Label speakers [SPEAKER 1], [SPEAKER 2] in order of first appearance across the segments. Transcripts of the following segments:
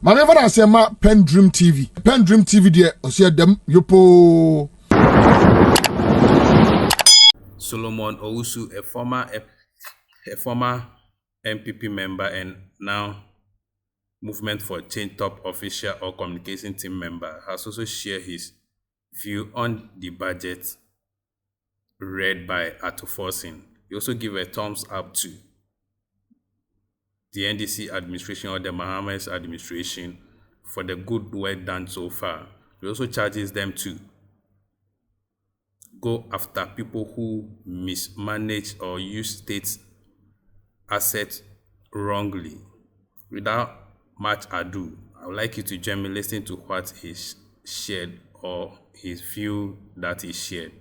[SPEAKER 1] Maneva na sema PENDREAM TV. PENDREAM TV de osia dem yopo.
[SPEAKER 2] Solomon Owusu, a former NPP member and now Movement for Change top official or communication team member, has also shared his view on the budget read by Forson. He also gave a thumbs up to the NDC administration or the Mohammed's administration for the good work done so far. He also charges them to go after people who mismanage or use state assets wrongly. Without much ado, I would like you to join me listening to what he shared or his view that he shared.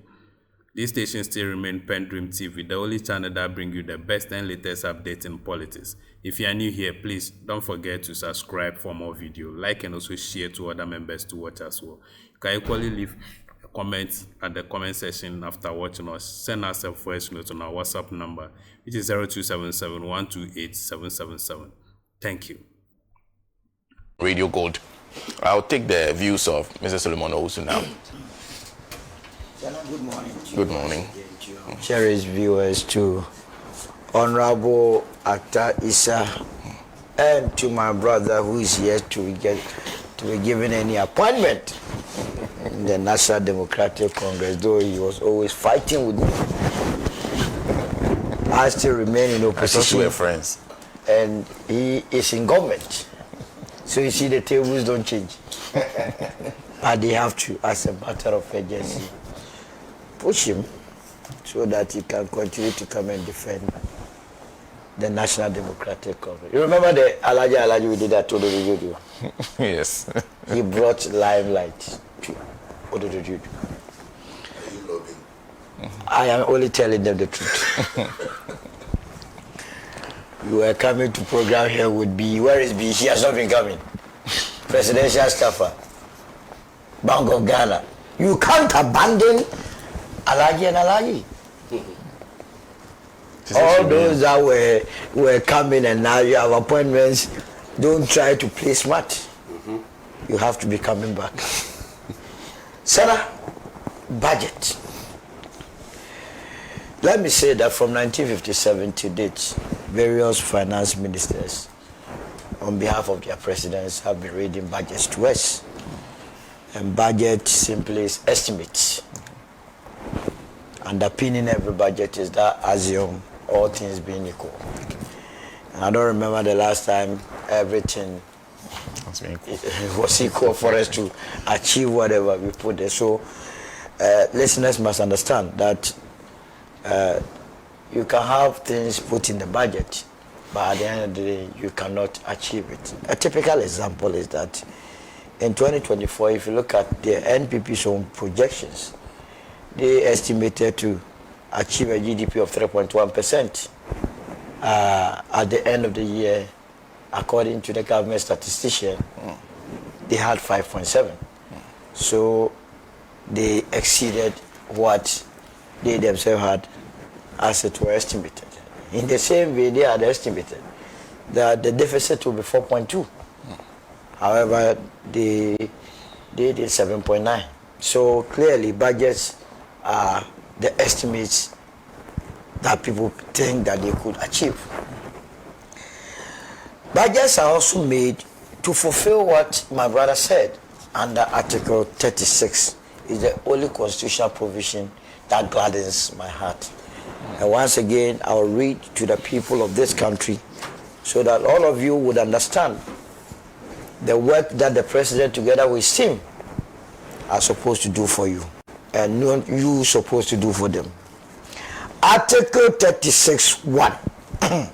[SPEAKER 2] This station still remains PENDREAM TV, the only channel that brings you the best and latest updates in politics. If you are new here, please don't forget to subscribe for more videos, like and also share to other members to watch as well. You can equally leave a comment at the comment section after watching us. Send us a voice note on our WhatsApp number, which is 0277 128 777. Thank you.
[SPEAKER 3] Radio Gold. I'll take the views of Mr. Solomon Owusu now.
[SPEAKER 4] Good morning.
[SPEAKER 3] Good morning.
[SPEAKER 4] Cherished viewers, to Honorable Actor Issa, and to my brother who is here to be given any appointment in the National Democratic Congress, though he was always fighting with me. I still remain in opposition.
[SPEAKER 3] I thought we were friends.
[SPEAKER 4] And he is in government. So you see, the tables don't change. But they have to, as a matter of urgency, push him so that he can continue to come and defend the National Democratic Congress. You remember the Alaji we did that to Ododojudu?
[SPEAKER 3] Yes.
[SPEAKER 4] He brought limelight to Ododojudu. I am only telling them the truth. You were coming to program here with B. Where is B? He has not been coming. Presidential staffer, Bank of Ghana. You can't abandon Alaji and Alaji. All those that were coming and now you have appointments, don't try to play smart. You have to be coming back. Sarah, budget. Let me say that from 1957 to date, various finance ministers, on behalf of their presidents, have been reading budgets to us. And budget simply is estimates. Underpinning every budget is that assume all things being equal. And I don't remember the last time everything was equal for us to achieve whatever we put there. So listeners must understand that you can have things put in the budget, but at the end of the day, you cannot achieve it. A typical example is that in 2024, if you look at the NPP's own projections, they estimated to achieve a GDP of 3.1% at the end of the year. According to the government statistician, they had 5.7. So they exceeded what they themselves had as it were estimated. In the same way, they had estimated that the deficit will be 4.2. However, they did 7.9. So clearly, budgets are the estimates that people think that they could achieve. Budgets are also made to fulfill what my brother said under Article 36. Is the only constitutional provision that gladdens my heart. And once again, I'll read to the people of this country so that all of you would understand the work that the president together with him are supposed to do for you and you supposed to do for them. Article 36(1).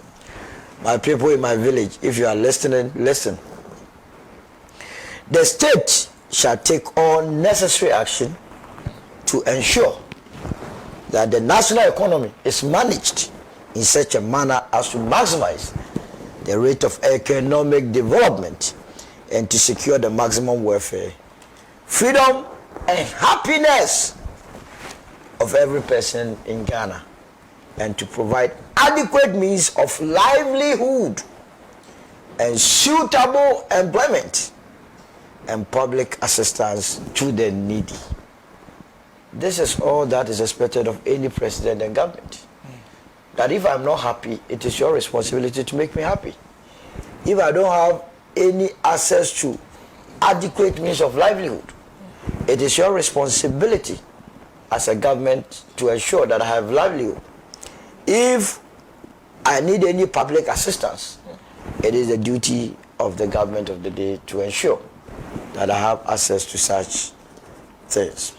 [SPEAKER 4] My people in my village, if you are listening, listen. The state shall take all necessary action to ensure that the national economy is managed in such a manner as to maximize the rate of economic development and to secure the maximum welfare, freedom, and happiness of every person in Ghana, and to provide adequate means of livelihood and suitable employment and public assistance to the needy. This is all that is expected of any president and government. That if I'm not happy, it is your responsibility to make me happy. If I don't have any access to adequate means of livelihood, it is your responsibility as a government to ensure that I have livelihood. If I need any public assistance, it is the duty of the government of the day to ensure that I have access to such things.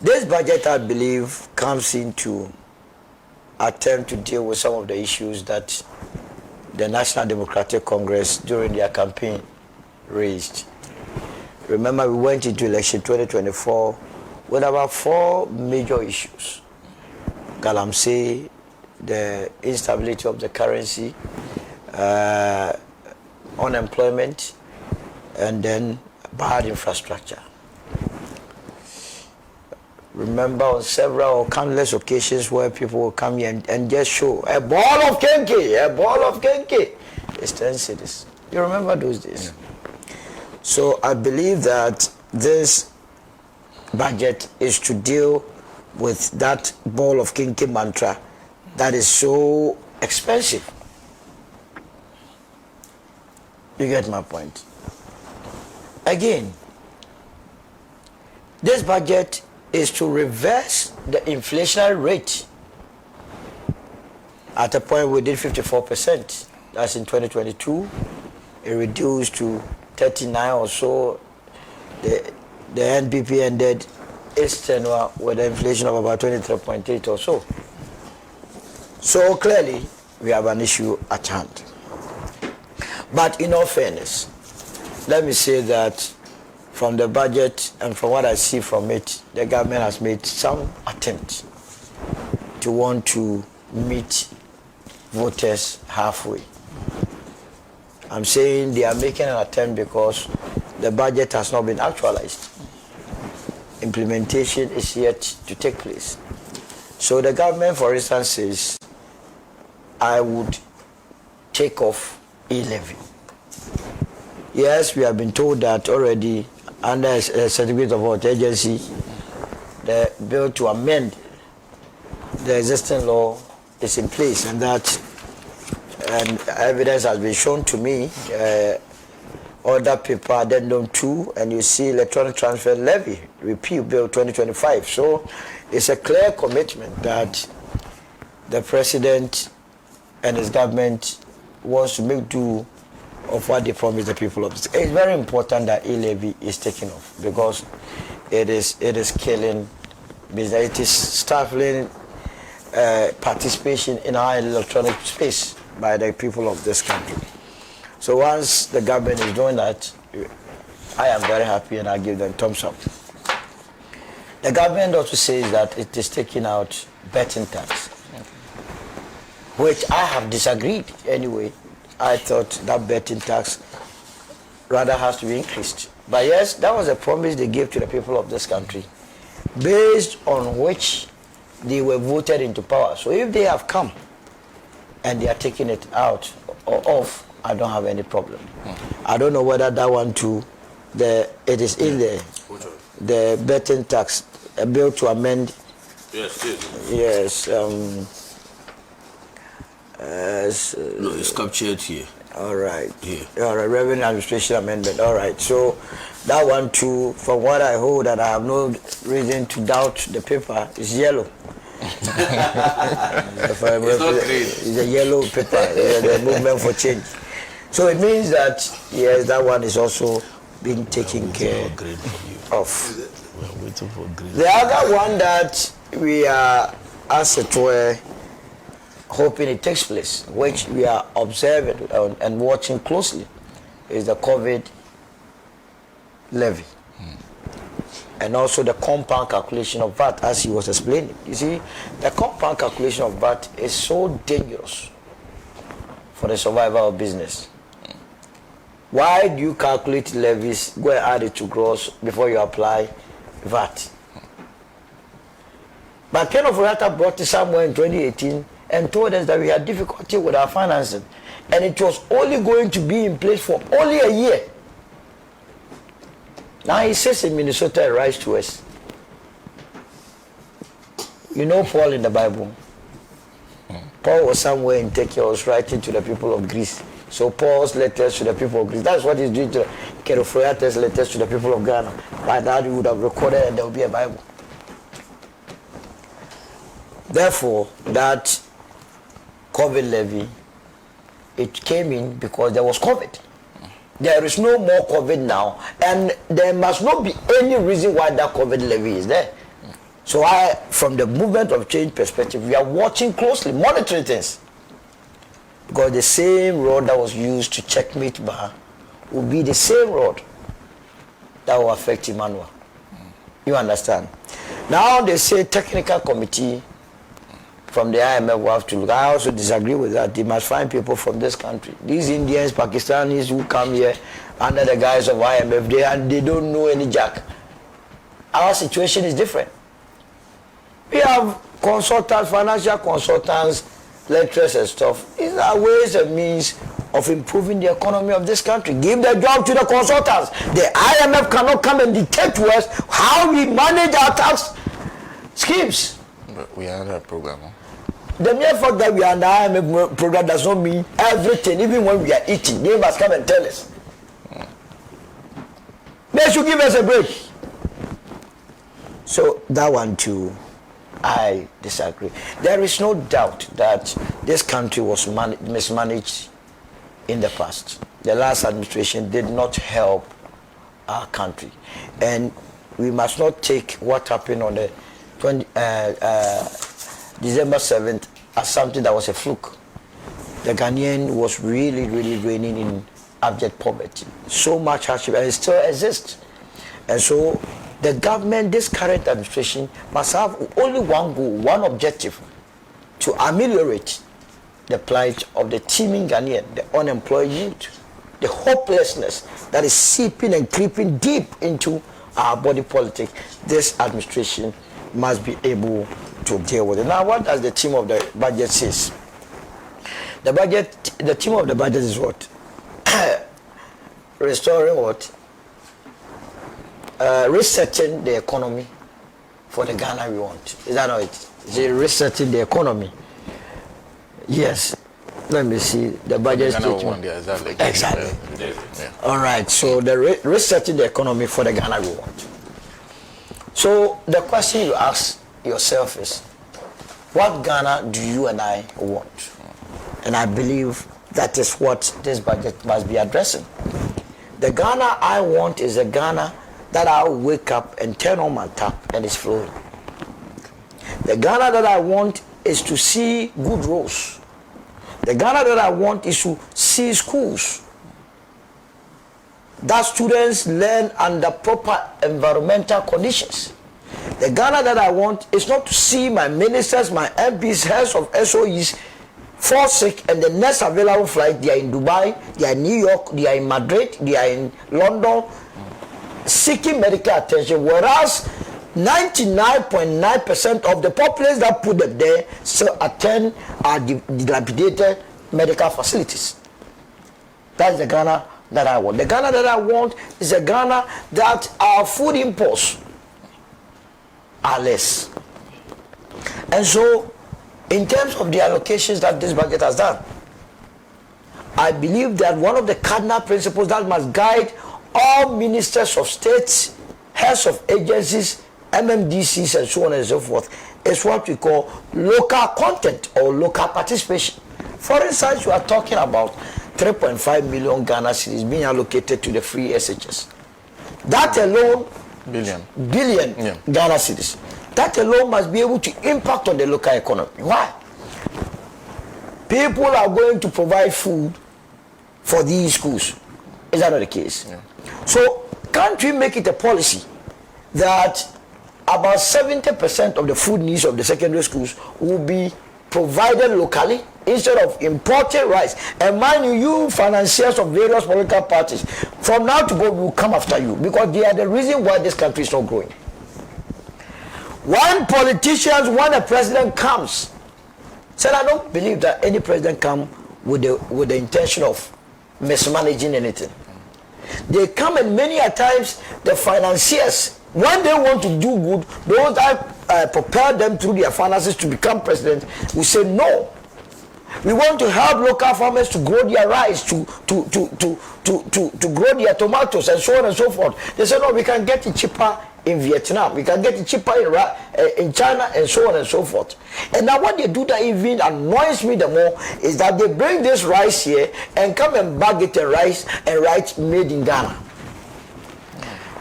[SPEAKER 4] This budget, I believe, comes into attempt to deal with some of the issues that the National Democratic Congress during their campaign raised. Remember, we went into election 2024 with about 4 major issues. Galamsey, the instability of the currency, unemployment, and then bad infrastructure. Remember on several or countless occasions where people will come here and just show a ball of kenke, it's 10 cities. You remember those days? Yeah. So I believe that this budget is to deal with that ball of kenke mantra that is so expensive. You get my point? Again, this budget is to reverse the inflationary rate. At a point we did 54%. That's in 2022. It reduced to 39 or so. The NPP ended its tenure with an inflation of about 23.8 or so. So clearly, we have an issue at hand. But in all fairness, let me say that from the budget and from what I see from it, the government has made some attempt to want to meet voters halfway. I'm saying they are making an attempt because the budget has not been actualized. Implementation is yet to take place. So the government, for instance, says, I would take off e-levy. Yes, we have been told that already under a certificate of authority agency, the bill to amend the existing law is in place, and that and evidence has been shown to me, order paper addendum 2, and you see electronic transfer levy repeal bill 2025. So it's a clear commitment that the president and his government wants to make do of what they promised the people of the state. It's very important that e-levy is taken off because it is killing business. It is stifling participation in our electronic space by the people of this country. So once the government is doing that, I am very happy and I give them thumbs up. The government also says that it is taking out betting tax, which I have disagreed anyway. I thought that betting tax rather has to be increased. But yes, that was a promise they gave to the people of this country, based on which they were voted into power. So if they have come and they are taking it out or off, I don't have any problem. I don't know whether that one too, it is in there. The betting tax, a bill to amend. Yes.
[SPEAKER 5] No, it's captured here.
[SPEAKER 4] All right.
[SPEAKER 5] Yeah.
[SPEAKER 4] All right. Revenue Administration Amendment. All right. So that one too, from what I hold, and I have no reason to doubt the paper, is yellow.
[SPEAKER 5] It's not green.
[SPEAKER 4] It's a yellow paper. The movement for change. So it means that yes, that one is also being taken care of.
[SPEAKER 5] We're waiting for green.
[SPEAKER 4] The other one that we are, as it were, hoping it takes place, which we are observing and watching closely, is the COVID levy. And also the compound calculation of VAT, as he was explaining. You see, the compound calculation of VAT is so dangerous for the survival of business. Why do you calculate levies, go and add it to gross before you apply VAT? But Ken of Rata brought it somewhere in 2018 and told us that we had difficulty with our financing. and it was only going to be in place for only a year. Now he says in Minnesota, it rise to us. You know Paul in the Bible. Paul was somewhere in Turkey, was writing to the people of Greece. So Paul's letters to the people of Greece. That's what he's doing to Kerofreates' letters to the people of Ghana. By that he would have recorded and there would be a Bible. Therefore, that COVID levy, it came in because there was COVID. There is no more COVID now, and there must not be any reason why that COVID levy is there. So from the movement of change perspective, we are watching closely, monitoring things. Because the same rod that was used to checkmate Bah will be the same rod that will affect Emmanuel. You understand? Now they say technical committee from the IMF will have to look. I also disagree with that. They must find people from this country. These Indians, Pakistanis who come here under the guise of IMF, they don't know any jack. Our situation is different. We have consultants, financial consultants, lecturers and stuff. These are ways and means of improving the economy of this country. Give the job to the consultants. The IMF cannot come and dictate to us how we manage our tax schemes.
[SPEAKER 3] But we are under a program. Huh?
[SPEAKER 4] The mere fact that we are under IMF program does not mean everything, even when we are eating. They must come and tell us. They should give us a break. So that one too, I disagree. There is no doubt that this country was mismanaged in the past. The last administration did not help our country. And we must not take what happened on the December 7th as something that was a fluke. The Ghanaian was really reigning in abject poverty. So much hardship, and it still exists. And so the government, this current administration, must have only one goal, one objective, to ameliorate the plight of the teeming Ghanaian, the unemployed youth, the hopelessness that is seeping and creeping deep into our body politic. This administration must be able to deal with it. Now, what does the team of the budget says? The team of the budget is what? Restoring what? Resetting the economy for the Ghana we want. Is that not it? Is it resetting the economy? Yes. Let me see the budget statement. Exactly. Yeah. All right. So the resetting the economy for the Ghana we want. So the question you ask yourself is, what Ghana do you and I want? And I believe that is what this budget must be addressing. The Ghana I want is a Ghana that I'll wake up and turn on my tap and it's flowing. The Ghana that I want is to see good roads. The Ghana that I want is to see schools that students learn under proper environmental conditions. The Ghana that I want is not to see my ministers, my MPs, heads of SOEs fall sick and the next available flight, they are in Dubai, they are in New York, they are in Madrid, they are in London, seeking medical attention, whereas 99.9% of the populace that put them there still attend our dilapidated medical facilities. That's the Ghana that I want. The Ghana that I want is a Ghana that our food imports are less. And so, in terms of the allocations that this budget has done, I believe that one of the cardinal principles that must guide all ministers of states, heads of agencies, MMDCs, and so on and so forth, is what we call local content or local participation. For instance, you are talking about 3.5 million Ghana cedis being allocated to the free SHS. That alone, billion Ghana cedis. That alone must be able to impact on the local economy. Why? People are going to provide food for these schools. Is that not the case? Yeah. So, can't we make it a policy that about 70% of the food needs of the secondary schools will be provided locally instead of importing rice? And mind you, you financiers of various political parties, from now to go, will come after you because they are the reason why this country is not growing. When a president comes, said, I don't believe that any president come with the intention of mismanaging anything. They come, and many a times the financiers, when they want to do good, those that prepare them through their finances to become president, will say no. We want to help local farmers to grow their rice, to grow their tomatoes, and so on and so forth. They say no, we can get it cheaper in Vietnam, we can get it cheaper in China, and so on and so forth. And now what they do that even annoys me the more is that they bring this rice here and come and bag it in rice and write made in Ghana,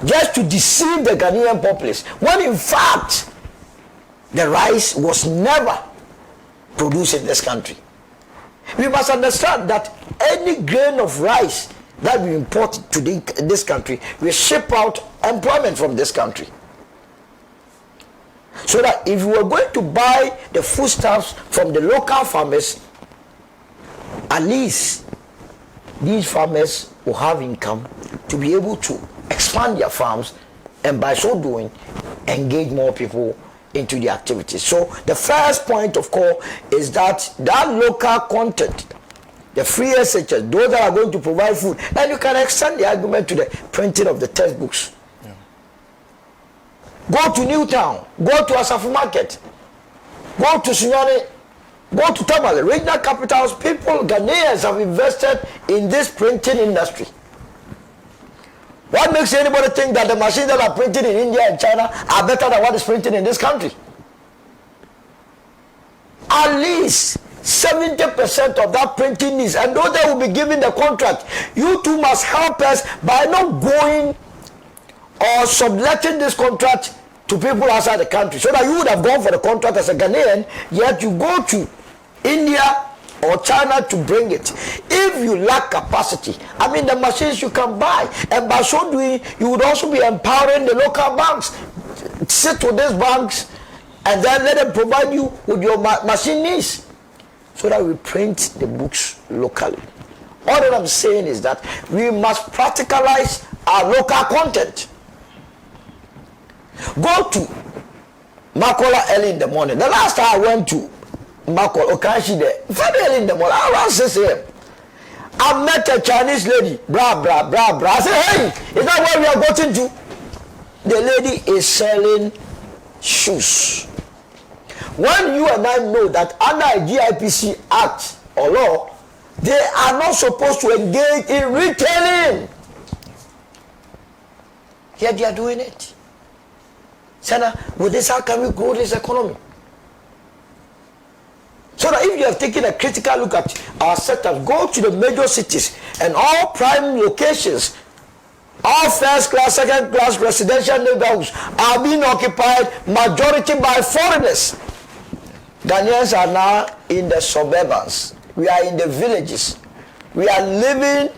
[SPEAKER 4] just to deceive the Ghanaian populace, when in fact the rice was never produced in this country. We must understand that any grain of rice that we import to this country, we ship out employment from this country. So that if we were going to buy the foodstuffs from the local farmers, at least these farmers will have income to be able to expand their farms, and by so doing engage more people into the activities. So the first point of call is that local content, the free SHS, those that are going to provide food, and you can extend the argument to the printing of the textbooks. Yeah. Go to Newtown, go to Asafu Market, go to Sunyani, go to Tamale, regional capitals. People, Ghanaians, have invested in this printing industry. What makes anybody think that the machines that are printed in India and China are better than what is printed in this country? At least 70% of that printing needs, and those that will be given the contract, you too must help us by not going or subletting this contract to people outside the country, so that you would have gone for the contract as a Ghanaian, yet you go to India or China to bring it. If you lack capacity, I mean, the machines you can buy, and by so doing you would also be empowering the local banks. Sit with these banks and then let them provide you with your machine needs, so that we print the books locally. All that I'm saying is that we must practicalize our local content. Go to Makola early in the morning. The last time I went to Makola, Okanshi there, very early in the morning, around 6 a.m. I met a Chinese lady, blah, blah, blah, blah. I said, hey, is that where we are going to? The lady is selling shoes. When you and I know that under a GIPC Act or law, they are not supposed to engage in retailing. Yet they are doing it. Sana, with this, how can we grow this economy? So that if you have taken a critical look at our sector, go to the major cities and all prime locations, all first class, second class residential neighborhoods are being occupied majority by foreigners. Ghanaians are now in the suburbs. We are in the villages. We are living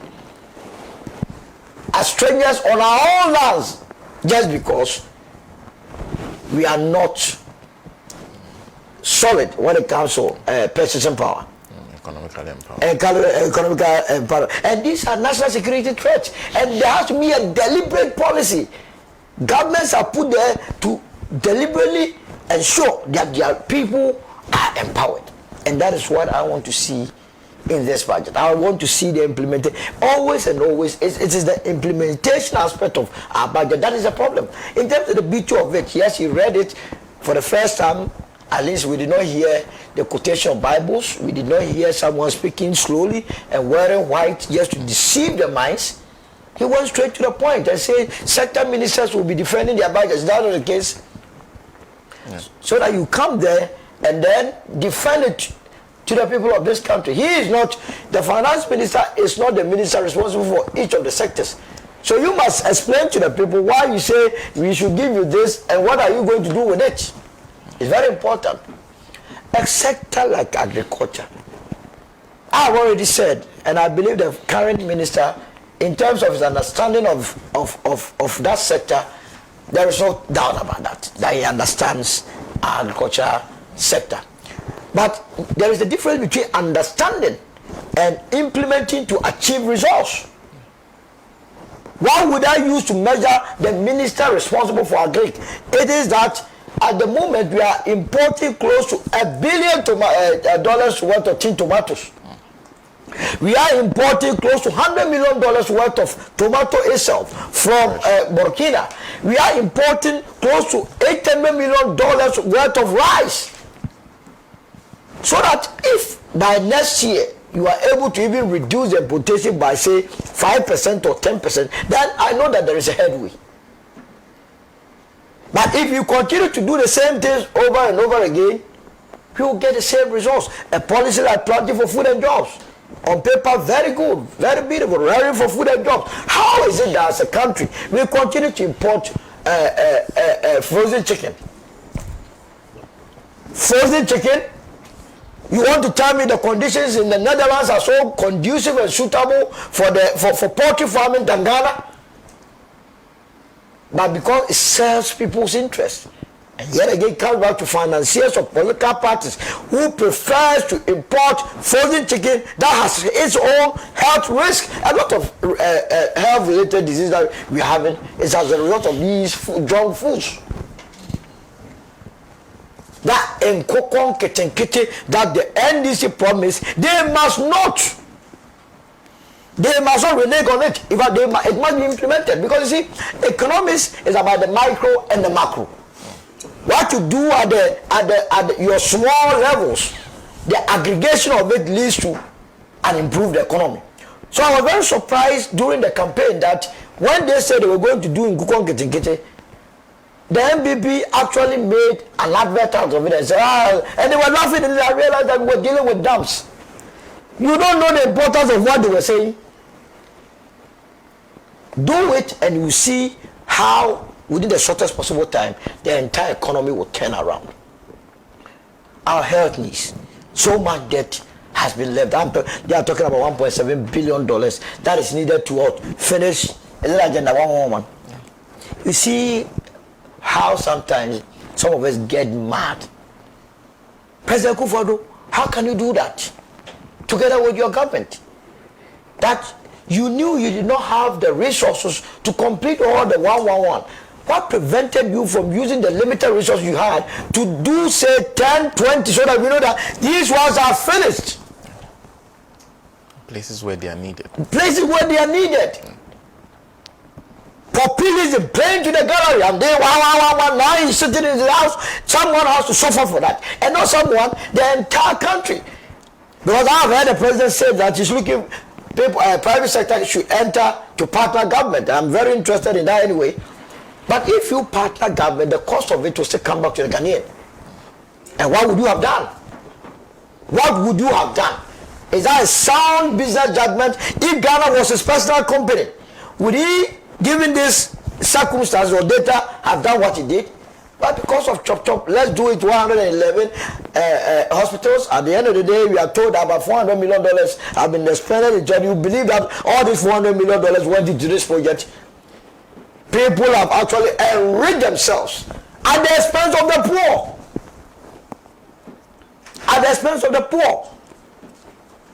[SPEAKER 4] as strangers on our own lands, just because we are not solid when it comes to purchasing power.
[SPEAKER 3] Economically empowered.
[SPEAKER 4] Economical empowerment. And these are national security threats. And there has to be a deliberate policy. Governments are put there to deliberately ensure that their people are empowered. And that is what I want to see in this budget. I want to see the implementation. Always and always, it is the implementation aspect of our budget that is a problem. In terms of the beauty of it, yes, you read it for the first time. At least we did not hear the quotation of Bibles. We did not hear someone speaking slowly and wearing white just to deceive the minds. He went straight to the point and said sector ministers will be defending their budgets. Is that not the case? Yes. So that you come there and then defend it to the people of this country. He is not, the finance minister is not the minister responsible for each of the sectors. So you must explain to the people why you say we should give you this and what are you going to do with it. It's very important. A sector like agriculture, I've already said, and I believe the current minister, in terms of his understanding of that sector, there is no doubt about that he understands agriculture sector. But there is a difference between understanding and implementing to achieve results. What would I use to measure the minister responsible for agri? It is that at the moment we are importing close to $1 billion worth of tin tomatoes. We are importing close to $100 million worth of tomato itself from Burkina. We are importing close to $800 million worth of rice. So that if by next year you are able to even reduce the importation by say 5% or 10%, then I know that there is a headway. But if you continue to do the same things over and over again, you will get the same results. A policy like planting for food and jobs. On paper, very good, very beautiful, ready for food and jobs. How is it that as a country we continue to import frozen chicken? Frozen chicken? You want to tell me the conditions in the Netherlands are so conducive and suitable for poultry farming than Ghana? But because it serves people's interest. And yet again, it comes back to financiers of political parties who prefers to import frozen chicken that has its own health risk. A lot of health-related diseases that we're having is as a result of these junk foods. That in Kokon Ketenkete that the NDC promised, they must not renege on it. In fact, it must be implemented, because you see, economics is about the micro and the macro. What you do at your small levels, the aggregation of it leads to an improved economy. So I was very surprised during the campaign that when they said they were going to do in Kokon Ketenkete, the NPP actually made an advert out of it and said, and they were laughing, and I realized that we were dealing with dumps. You don't know the importance of what they were saying. Do it and you see how within the shortest possible time the entire economy will turn around. Our health needs, so much debt has been left. They are talking about $1.7 billion that is needed to finish Agenda 111. You see how sometimes some of us get mad. President Kufuor, how can you do that together with your government? That you knew you did not have the resources to complete all the 111. What prevented you from using the limited resources you had to do, say, 10, 20, so that we know that these ones are finished?
[SPEAKER 3] Places where they are needed.
[SPEAKER 4] Places where they are needed. Populism playing to the gallery, and they now he's sitting in his house. Someone has to suffer for that, and not someone, the entire country. Because I've heard the president say that he's looking, people, private sector should enter to partner government. I'm very interested in that anyway. But if you partner government, the cost of it will still come back to the Ghanaian. And what would you have done? What would you have done? Is that a sound business judgment? If Ghana was his personal company, would he, given this circumstance or data, have done what he did? But because of chop, let's do it 111 hospitals. At the end of the day, we are told about $400 million have been expended. You believe that all these $400 million went into this project? People have actually enriched themselves at the expense of the poor. At the expense of the poor.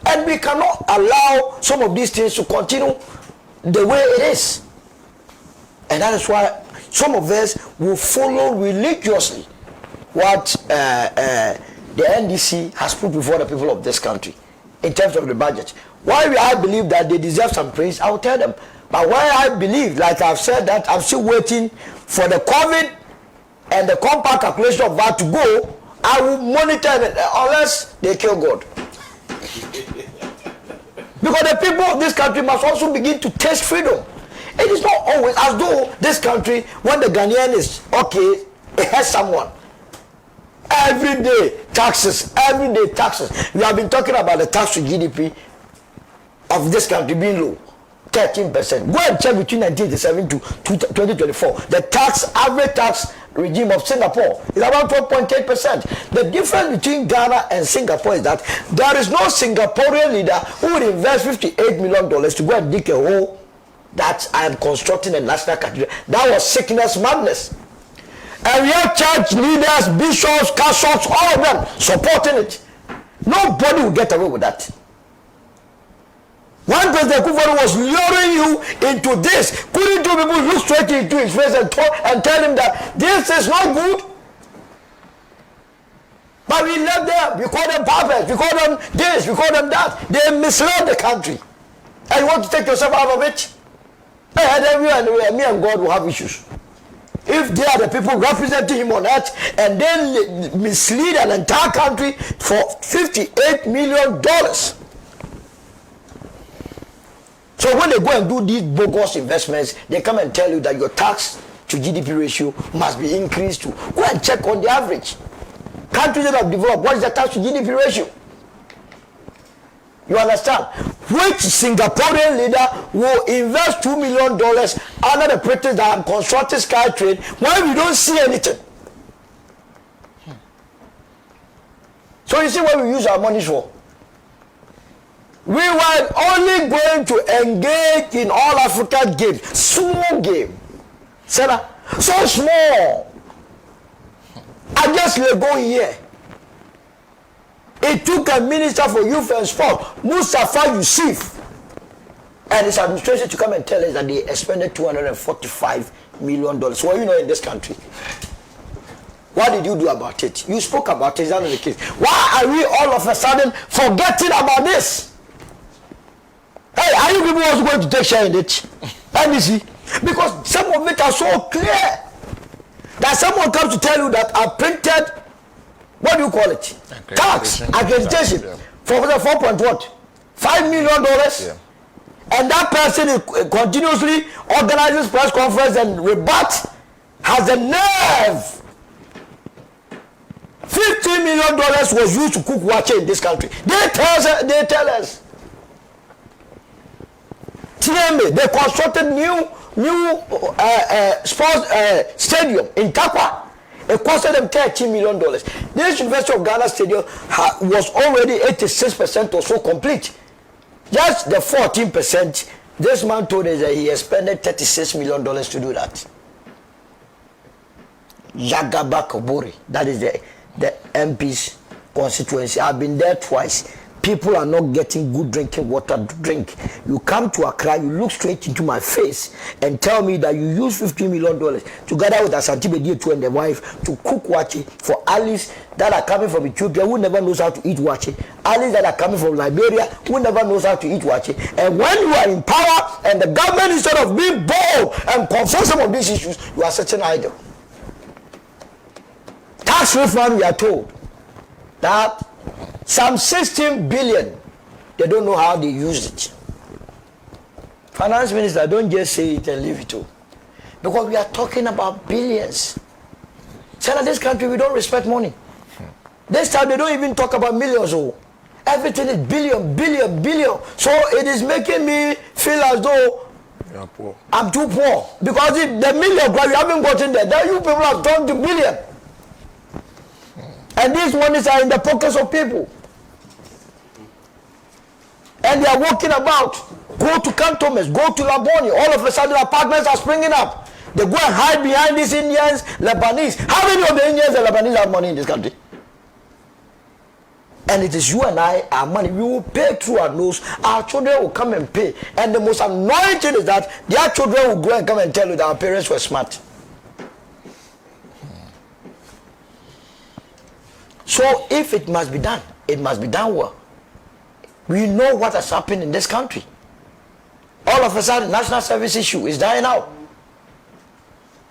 [SPEAKER 4] And we cannot allow some of these things to continue the way it is. And that is why some of us will follow religiously what the NDC has put before the people of this country in terms of the budget. Why I believe that they deserve some praise, I will tell them. But why I believe, like I've said, that I'm still waiting for the COVID and the compact calculation of that to go, I will monitor it unless they kill God. Because the people of this country must also begin to taste freedom. It is not always as though this country, when the Ghanaian is okay, it has someone. Every day taxes, every day taxes. We have been talking about the tax to GDP of this country being low. 13%. Go and check between 1987 to 2024. The average tax regime of Singapore is about 12.8%. The difference between Ghana and Singapore is that there is no Singaporean leader who would invest $58 million to go and dig a hole that I am constructing a national cathedral. That was sickness, madness. And we have church leaders, bishops, castles, all of them supporting it. Nobody will get away with that. One President Kufuor was luring you into this. Couldn't two people look straight into his face and tell him that this is not good? But we left them. We call them puppets. We call them this. We call them that. They misled the country. And you want to take yourself out of it? And everywhere, me and God will have issues. If they are the people representing him on earth and then mislead an entire country for $58 million. So when they go and do these bogus investments, they come and tell you that your tax to GDP ratio must be increased to. Go and check on the average. Countries that have developed, what is the tax to GDP ratio? You understand? Which Singaporean leader will invest $2 million under the pretext that I'm constructing SkyTrade when we don't see anything? So you see what we use our money for? We were only going to engage in all Africa games, small game. So small. I just let go here. It took a minister for youth and sport, Mustafa Yusuf, and his administration to come and tell us that they expended $245 million. So what you know in this country? What did you do about it? You spoke about it, is that not the case? Why are we all of a sudden forgetting about this? Hey, are you people also going to take share in it? Let me see. Because some of it are so clear that someone comes to tell you that I printed, what do you call it? Tax, accreditation, for the 4.5 million dollars.
[SPEAKER 3] Yeah.
[SPEAKER 4] And that person is continuously organizes press conference and rebut, has the nerve. $50 million was used to cook wache in this country. They tell us. TMA, they constructed new sports stadium in Takwa. It costed them $13 million. This University of Ghana stadium was already 86% or so complete. Just the 14%, this man told us that he expended $36 million to do that. Yagaba Kobori, that is the MP's constituency. I've been there twice. People are not getting good drinking water to drink. You come to Accra, you look straight into my face and tell me that you use $15 million together with Asante Bediatu and the wife to cook wache for allies that are coming from Ethiopia who never knows how to eat wache, allies that are coming from Liberia who never knows how to eat wache. And when you are in power and the government, instead of being bold and confront some of these issues, you are sitting idle. Tax refund, we are told that some 16 billion, they don't know how they used it. Finance minister, don't just say it and leave it all. Because we are talking about billions. So in this country, we don't respect money. This time, they don't even talk about millions. Oh. Everything is billion. So it is making me feel as though I'm too poor. Because if the million, we haven't gotten there. Then you people have turned to billion. And these monies are in the pockets of people. And they are walking about. Go to cantonments, go to Laboni. All of a sudden, apartments are springing up. They go and hide behind these Indians, Lebanese. How many of the Indians and Lebanese have money in this country? And it is you and I, our money. We will pay through our nose. Our children will come and pay. And the most annoying thing is that their children will go and come and tell you that our parents were smart. So if it must be done, it must be done well. We know what has happened in this country. All of a sudden, national service issue is dying out.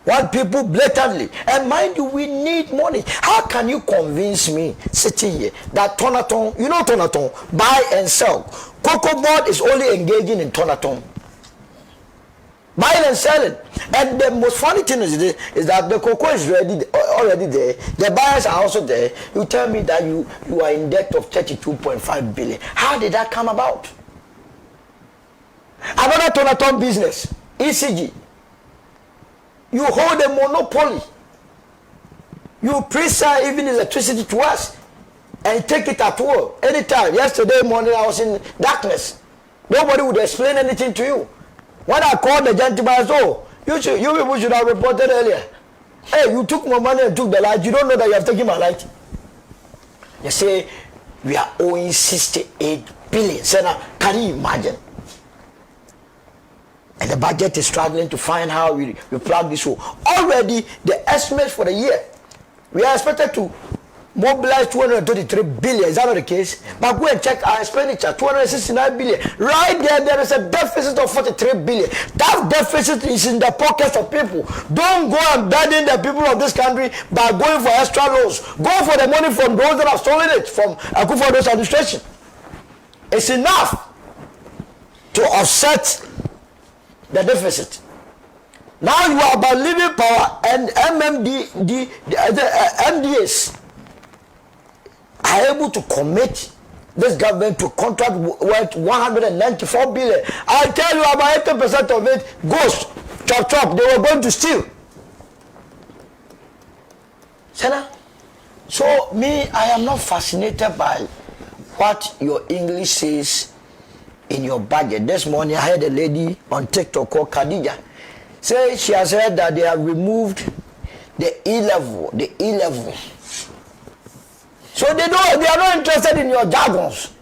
[SPEAKER 4] What people blatantly, and mind you, we need money. How can you convince me sitting here that Tonaton, you know Tonaton, buy and sell. Cocoa board is only engaging in Tonaton. Buying and selling. And the most funny thing is that the cocoa is already there. The buyers are also there. You tell me that you are in debt of 32.5 billion. How did that come about? Another Tonaton business, ECG. You hold a monopoly. You pre-sell even electricity to us and take it at will. Anytime. Yesterday morning I was in darkness. Nobody would explain anything to you. When I called the gentleman, I said, oh, you people should have reported earlier. Hey, you took my money and took the light. You don't know that you have taken my light. They say, we are owing 68 billion. So now, can you imagine? And the budget is struggling to find how we plug this hole. Already, the estimate for the year, we are expected to mobilized 223 billion. Is that not the case? But go and check our expenditure, 269 billion. Right there is a deficit of 43 billion. That deficit is in the pockets of people. Don't go and burden the people of this country by going for extra loans. Go for the money from those that have stolen it from Akufo-Addo's administration. It's enough to offset the deficit. Now you are about leaving power, and MDAs are able to commit this government to contract worth 194 billion. I tell you, about 80% of it goes chop. They were going to steal. Senna, so me, I am not fascinated by what your English says in your budget. This morning I heard a lady on TikTok called Khadija say she has heard that they have removed the E-level. So they are not interested in your jargons.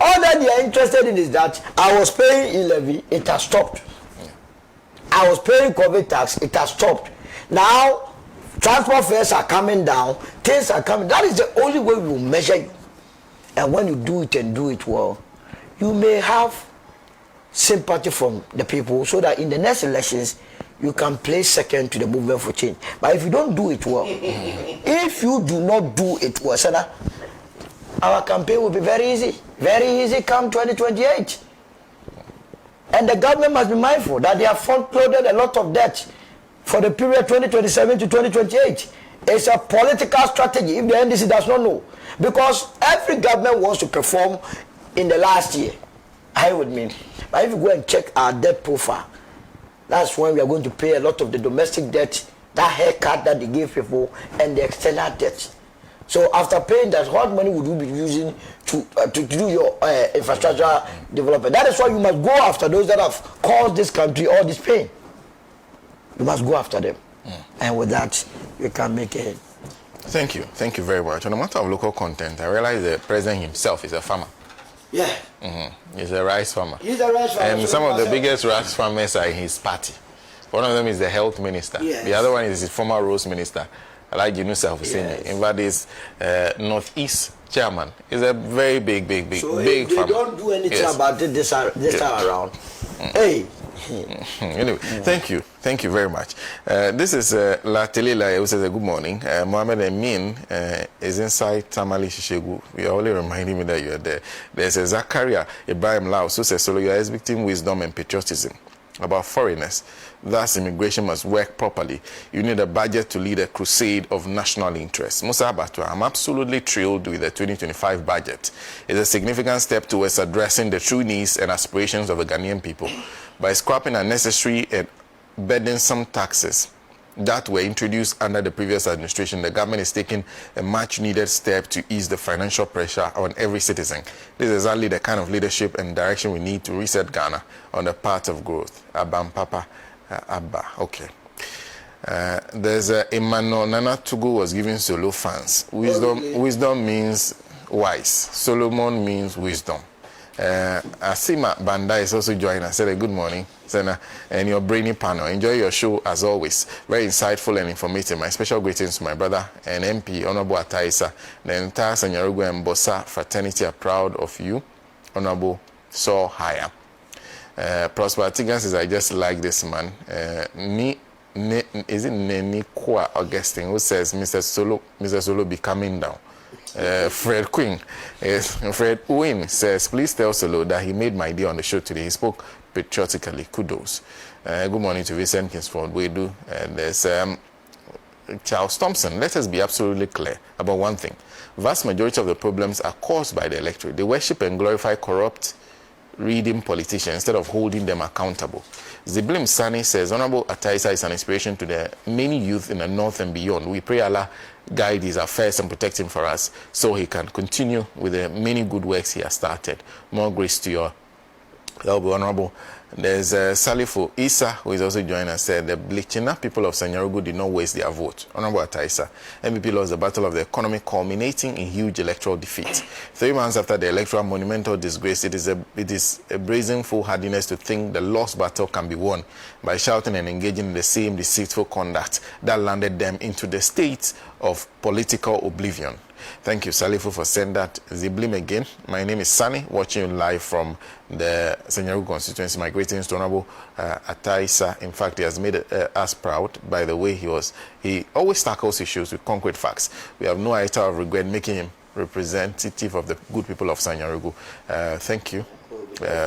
[SPEAKER 4] All that they are interested in is that I was paying E-levy, it has stopped. I was paying COVID tax, it has stopped. Now transport fares are coming down, things are coming. That is the only way we will measure you. And when you do it and do it well, you may have sympathy from the people so that in the next elections you can place second to the movement for change. But if you don't do it well, if you do not do it well, Senna, our campaign will be very easy come 2028. And the government must be mindful that they have front-loaded a lot of debt for the period 2027 to 2028. It's a political strategy if the NDC does not know. Because every government wants to perform in the last year. I would mean. But if you go and check our debt profile, that's when we are going to pay a lot of the domestic debt, that haircut that they give people, and the external debt. So after paying that, what money would you be using to do your infrastructure development? That is why you must go after those that have caused this country all this pain. You must go after them. And with that, you can make it.
[SPEAKER 3] Thank you very much. On the matter of local content, I realize the president himself is a farmer.
[SPEAKER 4] Yeah.
[SPEAKER 3] He's a rice farmer.
[SPEAKER 4] He's a rice farmer.
[SPEAKER 3] And
[SPEAKER 4] so
[SPEAKER 3] some of the biggest rice farmers are in his party. One of them is the health minister.
[SPEAKER 4] Yes.
[SPEAKER 3] The other one is his former roads minister, like Yunusa Hussein.
[SPEAKER 4] Yes.
[SPEAKER 3] In fact, is Northeast chairman. He's a very big
[SPEAKER 4] so
[SPEAKER 3] big
[SPEAKER 4] they
[SPEAKER 3] farmer.
[SPEAKER 4] don't do anything about it this time around. Hey.
[SPEAKER 3] Anyway, thank you very much. This is La Telila, who says good morning. Mohammed Amin is inside Tamale Shishegu. You are only reminding me that you are there. There's a Zakaria Ibrahim Laos who says, so you are exhibiting wisdom and patriotism about foreigners. Thus, immigration must work properly. You need a budget to lead a crusade of national interest. Musa Abatwa, I'm absolutely thrilled with the 2025 budget. It's a significant step towards addressing the true needs and aspirations of the Ghanaian people. By scrapping unnecessary and burdensome taxes that were introduced under the previous administration, the government is taking a much-needed step to ease the financial pressure on every citizen. This is exactly the kind of leadership and direction we need to reset Ghana on the path of growth. Abam Papa Abba. Okay. There's Emmanuel Nana Tugu was giving Solo fans. Wisdom means wise. Solomon means wisdom. Asima Banda is also joining us. Said good morning, Senna, and your brainy panel. Enjoy your show as always. Very insightful and informative. My special greetings to my brother and MP, Honorable Ataisa. The entire Sanyarugu and Bosa fraternity are proud of you, Honorable So Higher. Prosper Tigan says, I just like this man. Is it Neni Kwa Augustine who says Mr. Solo be coming down? Fred Wynn says, please tell Solo that he made my day on the show today. He spoke patriotically. Kudos. Good morning to Vincent Kingsford. We do. There's Charles Thompson. Let us be absolutely clear about one thing. Vast majority of the problems are caused by the electorate. They worship and glorify corrupt reading politicians instead of holding them accountable. Ziblim Sani says, Honorable Ataisa is an inspiration to the many youth in the north and beyond. We pray Allah guide his affairs and protect him for us so he can continue with the many good works he has started. More grace to your Honorable. There's Salifu Isa, who is also joining us, said the Blichina people of Sanyarugu did not waste their vote. Honorable Ataisa, NPP lost the battle of the economy, culminating in huge electoral defeat. 3 months after the electoral monumental disgrace, it is a brazen foolhardiness to think the lost battle can be won by shouting and engaging in the same deceitful conduct that landed them into the state of political oblivion. Thank you, Salifu, for saying that. Ziblim again. My name is Sunny, watching you live from the Senyaru constituency. My greetings to Honorable Ataisa. In fact, he has made us proud by the way he always tackles issues with concrete facts. We have no iota of regret making him representative of the good people of Sanyarugu. Thank you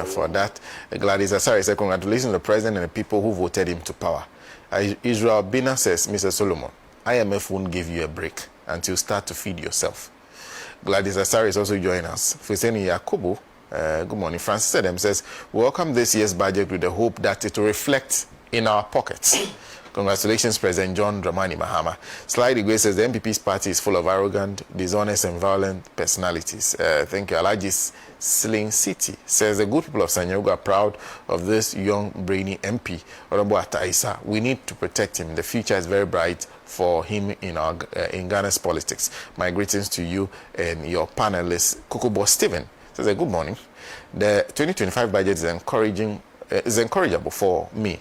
[SPEAKER 3] for that. Gladys Asari said, congratulations to the president and the people who voted him to power. Israel Bina says, Mr. Solomon, IMF won't give you a break until you start to feed yourself. Gladys Asari is also joining us. Fuseni Yakubu, good morning. Francis Edem says, we welcome this year's budget with the hope that it will reflect in our pockets. Congratulations, President John Dramani Mahama. Slightly Gray says the NPP's party is full of arrogant, dishonest, and violent personalities. Thank you. Alagis Sling City says the good people of Sanyarugu are proud of this young, brainy MP, Honorable Ataisa. We need to protect him. The future is very bright for him in Ghana's politics. My greetings to you and your panelists. Kukubo Stephen says, good morning. The 2025 budget is encourageable for me.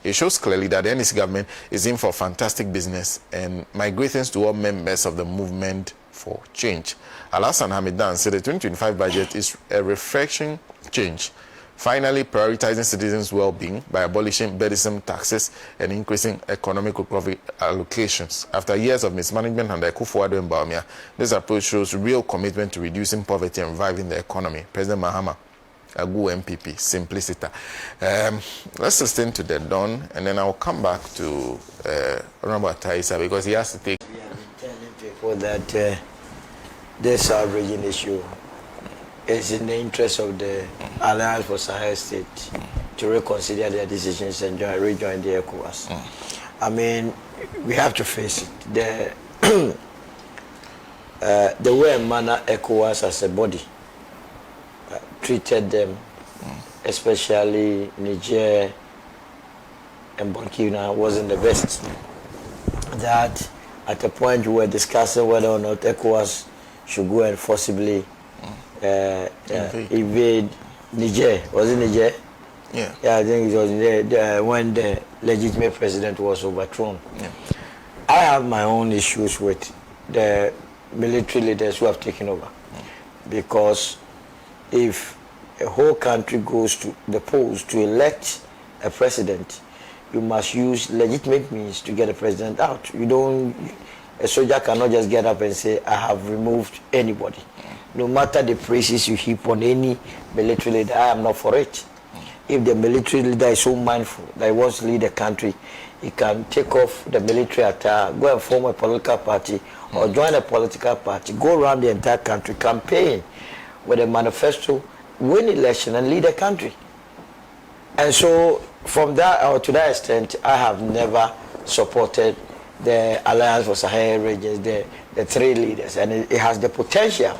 [SPEAKER 3] It shows clearly that the NDC government is in for fantastic business, and my greetings to all members of the movement for change. Alasan Hamidan said the 2025 budget is a refreshing change, finally prioritizing citizens' well-being by abolishing burdensome taxes and increasing economic recovery allocations. After years of mismanagement under Akufo-Addo and Bawumia, this approach shows real commitment to reducing poverty and reviving the economy. President Mahama, Agu NPP, simplicity. Let's listen to the Don, and then I'll come back to Honorable Ataisa because he has to take.
[SPEAKER 4] We have been telling people that this outraging issue is in the interest of the Alliance for Sahel State to reconsider their decisions and rejoin the ECOWAS. I mean, we have to face it. The way and manner ECOWAS as a body treated them, especially Niger and Burkina, wasn't the best. That at a point we were discussing whether or not ECOWAS should go and forcibly invade Niger. Was it Niger?
[SPEAKER 3] Yeah.
[SPEAKER 4] Yeah, I think it was there when the legitimate president was overthrown.
[SPEAKER 3] Yeah.
[SPEAKER 4] I have my own issues with the military leaders who have taken over. Because if a whole country goes to the polls to elect a president, you must use legitimate means to get a president out. A soldier cannot just get up and say, I have removed anybody. No matter the praises you heap on any military leader, I am not for it. If the military leader is so mindful that he wants to lead a country, he can take off the military attire, go and form a political party, or join a political party, go around the entire country, campaign with a manifesto, win election, and lead a country. And so, from that, or to that extent, I have never supported the Alliance for Sahel regions, the three leaders, and it has the potential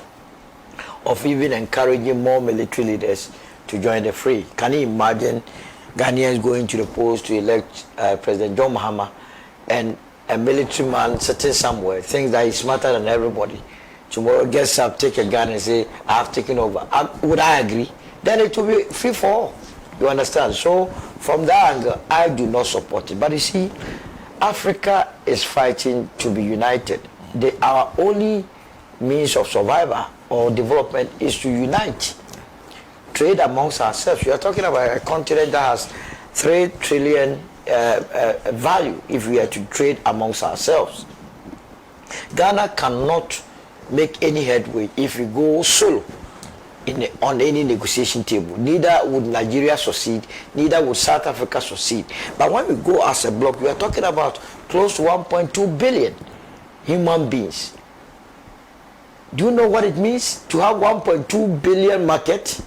[SPEAKER 4] of even encouraging more military leaders to join the fray. Can you imagine Ghanaians going to the polls to elect President John Mahama and a military man sitting somewhere, thinks that he's smarter than everybody? Tomorrow gets up, take a gun and say, I have taken over. Would I agree? Then it will be free for all. You understand? So from that angle, I do not support it. But you see, Africa is fighting to be united. Our only means of survival or development is to unite. Trade amongst ourselves. You are talking about a continent that has 3 trillion value if we are to trade amongst ourselves. Ghana cannot make any headway if we go solo on any negotiation table. Neither would Nigeria succeed, neither would South Africa succeed. But when we go as a bloc, we are talking about close to 1.2 billion human beings. Do you know what it means to have 1.2 billion market?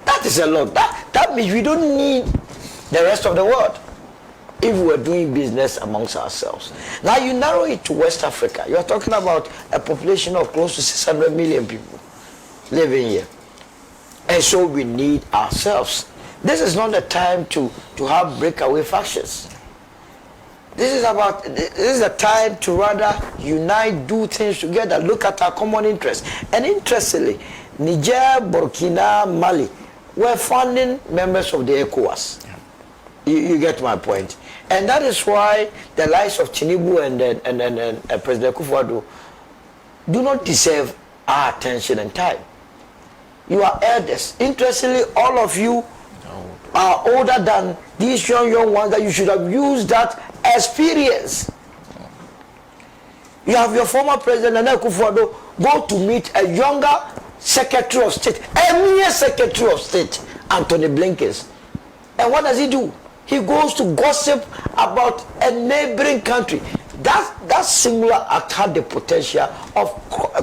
[SPEAKER 4] That is a lot. That means we don't need the rest of the world if we were doing business amongst ourselves. Now you narrow it to West Africa. You are talking about a population of close to 600 million people living here. And so we need ourselves. This is not the time to have breakaway factions. This is a time to rather unite, do things together, look at our common interests. And interestingly, Niger, Burkina, Mali were founding members of the ECOWAS. You get my point. And that is why the likes of Tinubu and President Akufo-Addo do not deserve our attention and time. You are elders. Interestingly, all of you are older than these young ones that you should have used that experience. You have your former president, Nana Akufo-Addo, go to meet a younger Secretary of State, a mere Secretary of State, Anthony Blinken. And what does he do? He goes to gossip about a neighboring country. That singular act had the potential of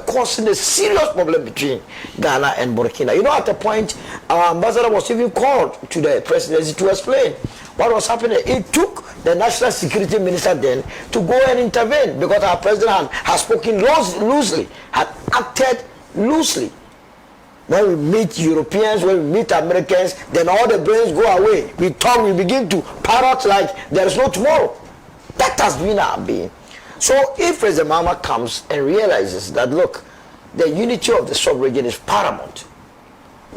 [SPEAKER 4] causing a serious problem between Ghana and Burkina. You know, at a point, our ambassador was even called to the presidency to explain what was happening. It took the national security minister then to go and intervene because our president had spoken loosely, had acted loosely. When we meet Europeans, when we meet Americans, then all the brains go away. We talk, we begin to parrot like there is no tomorrow. That has been our being. So if President Mahama comes and realizes that, look, the unity of the sub-region is paramount,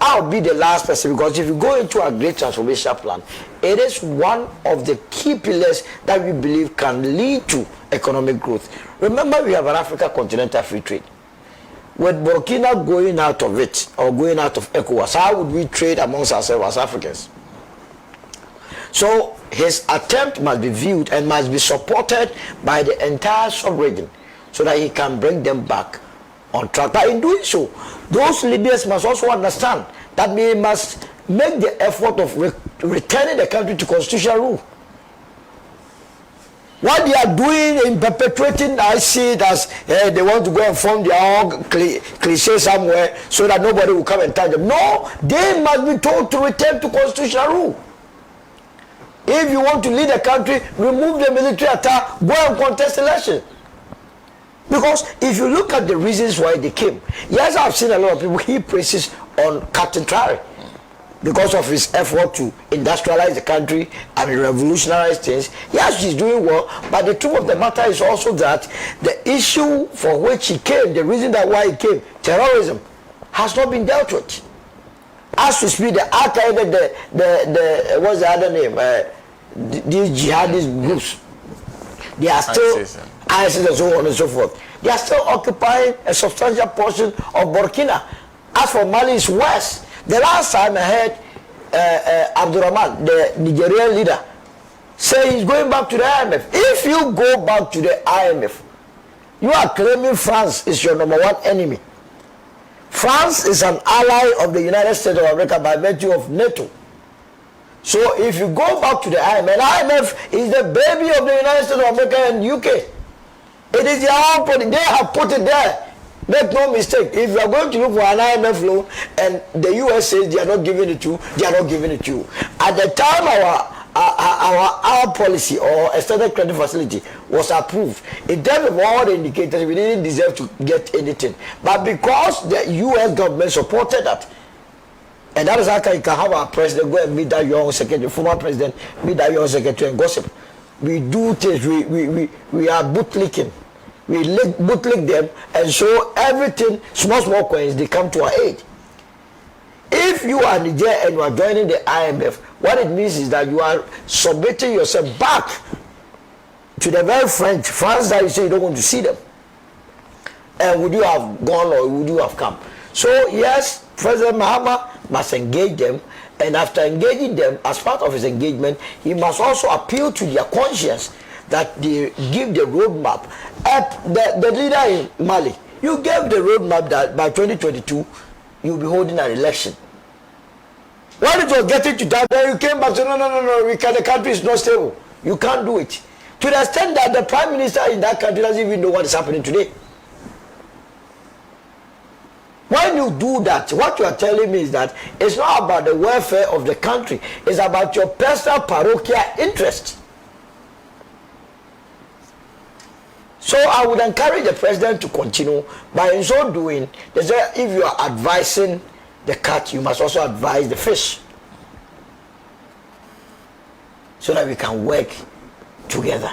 [SPEAKER 4] I'll be the last person, because if you go into a great transformation plan, it is one of the key pillars that we believe can lead to economic growth. Remember, we have an Africa continental free trade. With Burkina going out of it, or going out of ECOWAS, how would we trade amongst ourselves as Africans? So his attempt must be viewed and must be supported by the entire sub-region so that he can bring them back on track. But in doing so, those leaders must also understand that they must make the effort of returning the country to constitutional rule. What they are doing in perpetuating, I see it as they want to go and form their own cliche somewhere so that nobody will come and touch them. No, they must be told to return to constitutional rule. If you want to lead a country, remove the military attack, go and contest election. Because if you look at the reasons why they came, yes, I've seen a lot of people heap praises on Captain Traore because of his effort to industrialize the country and revolutionize things. Yes, he's doing well, but the truth of the matter is also that the issue for which he came, the reason that why he came, terrorism, has not been dealt with. As we speak, the Al-Qaeda, the what's the other name? These jihadist groups, they are still ISIS and so on and so forth. They are still occupying a substantial portion of Burkina. As for Mali, it's west. The last time I heard Abdurrahman, the Nigerian leader, say he's going back to the IMF. If you go back to the IMF, you are claiming France is your number one enemy. France is an ally of the United States of America by virtue of NATO. So if you go back to the IMF is the baby of the United States of America and UK. It is their own policy. They have put it there. Make no mistake. If you are going to look for an IMF loan and the US says they are not giving it to you, they are not giving it to you. At the time our policy or extended credit facility was approved, in terms of all the indicators, we didn't deserve to get anything. But because the US government supported that, and that is how you can have our president go and meet that young secretary, former president, meet that young secretary and gossip. We do things, we are bootlicking. We bootlick them and show everything, small coins, they come to our aid. If you are Niger and you are joining the IMF, what it means is that you are submitting yourself back to the very France that you say you don't want to see them. And would you have gone or would you have come? So yes, President Mahama must engage them, and after engaging them, as part of his engagement, he must also appeal to their conscience that they give the roadmap. The leader in Mali, you gave the roadmap that by 2022 you'll be holding an election. When it was getting to that, then you came back and said, no, the country is not stable. You can't do it. To the extent that the prime minister in that country doesn't even know what is happening today. When you do that, what you are telling me is that it's not about the welfare of the country, it's about your personal parochial interest. So I would encourage the president to continue, but in so doing, they say if you are advising the cat, you must also advise the fish, so that we can work together.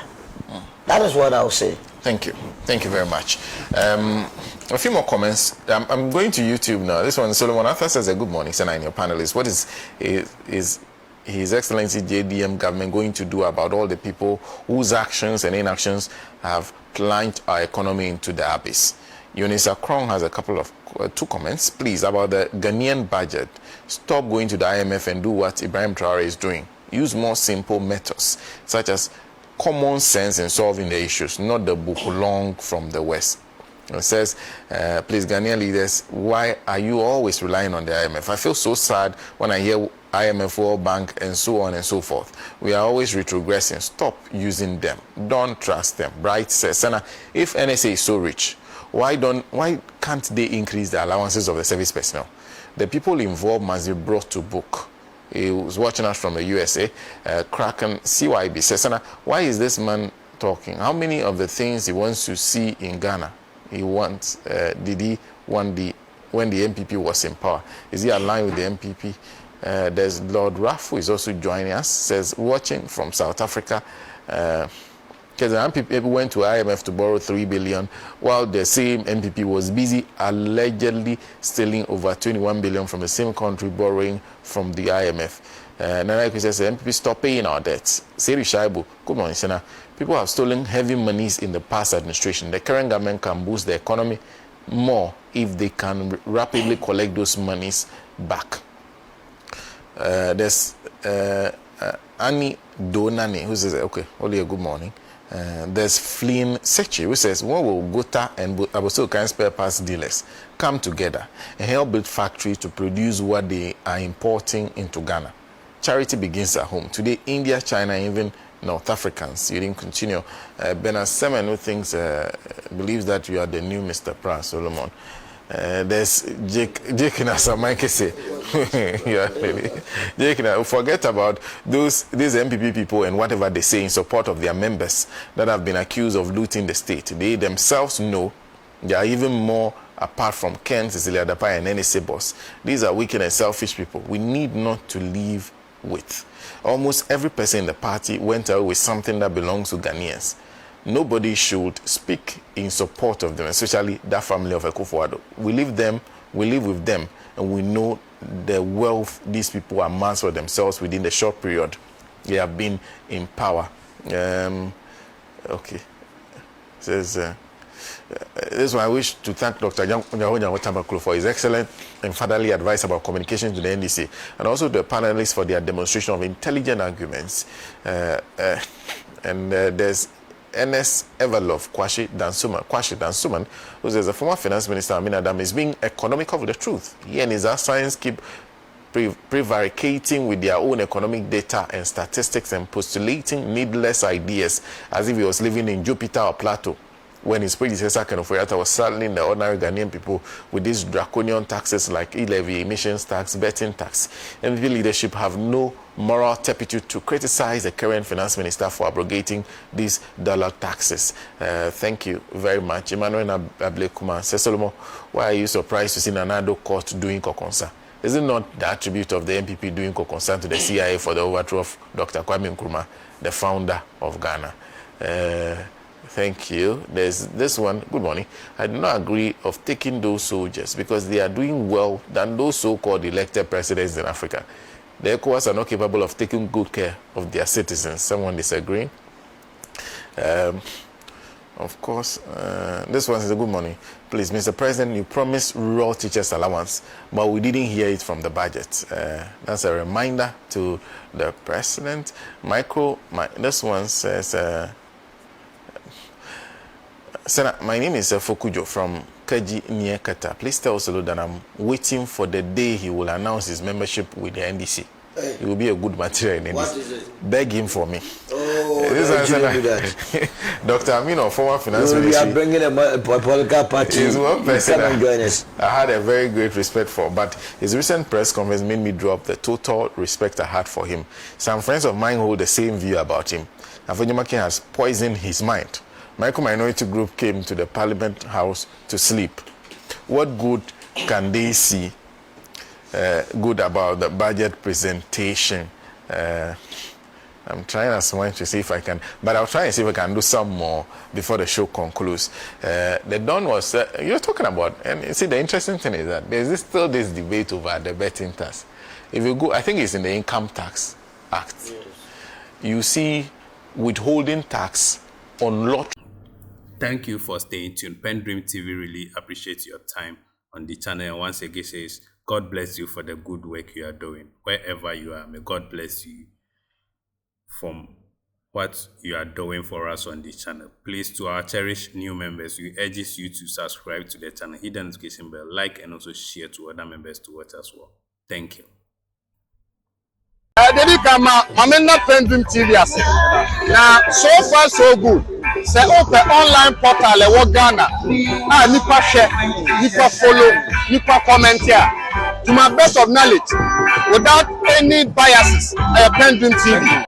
[SPEAKER 4] That is what I will say.
[SPEAKER 3] Thank you. Thank you very much. A few more comments. I'm going to YouTube now. This one, Solomon Arthur says, good morning, Senna and your panelists. What is His Excellency JDM government going to do about all the people whose actions and inactions have plunged our economy into the abyss? Eunice Akron has a couple of two comments, please, about the Ghanaian budget. Stop going to the IMF and do what Ibrahim Traore is doing. Use more simple methods, such as common sense in solving the issues, not the bukulong from the West. It says, please, Ghanaian leaders, why are you always relying on the IMF? I feel so sad when I hear IMF, World Bank, and so on and so forth. We are always retrogressing. Stop using them. Don't trust them. Bright says, Senna, if NSA is so rich, why can't they increase the allowances of the service personnel? The people involved must be brought to book. He was watching us from the USA. Kraken CYB says, Senna, why is this man talking? How many of the things he wants to see in Ghana he wants, did he want when the NPP was in power? Is he aligned with the NPP? There's Lord Rafu is also joining us, says, watching from South Africa. Because the NPP went to IMF to borrow 3 billion, while the same NPP was busy allegedly stealing over 21 billion from the same country, borrowing from the IMF. Nana says, the NPP stop paying our debts. Seri Shaibu, good morning, Sena. People have stolen heavy monies in the past administration. The current government can boost the economy more if they can rapidly collect those monies back. There's Annie Donani, who says, okay, only a good morning. There's Flynn Sechi, who says, when will Gov't and Abosokan spare parts dealers come together and help build factories to produce what they are importing into Ghana? Charity begins at home. Today, India, China, even North Africans. You didn't continue. Bernard Semen, who thinks, believes that you are the new Mr. Pras Solomon. There's Jake Nasamakese. Jake, forget about these NPP people and whatever they say in support of their members that have been accused of looting the state. They themselves know they are even more apart from Ken, Cecilia Dapa, and NSA boss. These are wicked and selfish people we need not to live with. Almost every person in the party went away with something that belongs to Ghanaians. Nobody should speak in support of them, especially that family of Ekufuado. We live with them, and we know the wealth these people amass for themselves within the short period they have been in power. Okay. Says, this one I wish to thank Dr. Nyahonya for his excellent and fatherly advice about communication to the NDC, and also the panelists for their demonstration of intelligent arguments. There's NS Everlove Kwashi Dansuman, who says the former finance minister Amin Adam is being economical with the truth. He and his science keep prevaricating with their own economic data and statistics and postulating needless ideas as if he was living in Jupiter or Plato, when his predecessor Ken Ofori-Atta was saddling the ordinary Ghanaian people with these draconian taxes like e-levy, emissions tax, betting tax. NPP leadership have no moral turpitude to criticize the current finance minister for abrogating these dollar taxes. Thank you very much. Emmanuel Ablekuma says, Solomon, why are you surprised to see Nanado court doing Kokonsa? Is it not the attribute of the NPP doing Kokonsa to the CIA for the overthrow of Dr. Kwame Nkrumah, the founder of Ghana? Thank you. There's this one. Good morning. I do not agree of taking those soldiers because they are doing well than those so-called elected presidents in Africa. The ECOWAS are not capable of taking good care of their citizens. Someone disagreeing? Of course, this one is a good morning. Please, Mr. President, you promised rural teachers allowance, but we didn't hear it from the budget. That's a reminder to the president. This one says, Senator, my name is Fokujo from Kaji near Kata. Please tell Solo that I'm waiting for the day he will announce his membership with the NDC. Hey. It will be a good material in NDC. What is it? Beg him for me.
[SPEAKER 4] Oh, this is
[SPEAKER 3] Dr. Amino, former finance minister.
[SPEAKER 4] We are bringing a political party.
[SPEAKER 3] He's one person I had a very great respect for, but his recent press conference made me drop the total respect I had for him. Some friends of mine hold the same view about him. Afojimaki has poisoned his mind. Micro Minority Group came to the Parliament House to sleep. What good can they see good about the budget presentation? I'm trying as much to see if I can, but I'll try and see if I can do some more before the show concludes. The Don was, you're talking about, and you see the interesting thing is that there's still this debate over the betting tax. If you go, I think it's in the Income Tax Act. Yes. You see withholding tax on lottery.
[SPEAKER 2] Thank you for staying tuned. PENDREAM TV really appreciates your time on the channel, and once again says, God bless you for the good work you are doing. Wherever you are, may God bless you from what you are doing for us on this channel. Please, to our cherished new members, we urge you to subscribe to the channel, hit the notification bell, like, and also share to other members to watch as well. Thank you.
[SPEAKER 6] Dedi kama amena PENDREAM TV ase. Na so far so good. Say open online portal e wo Ghana. Nipa share, nipa follow, nipa comment here. To my best of knowledge, without any biases, PENDREAM TV.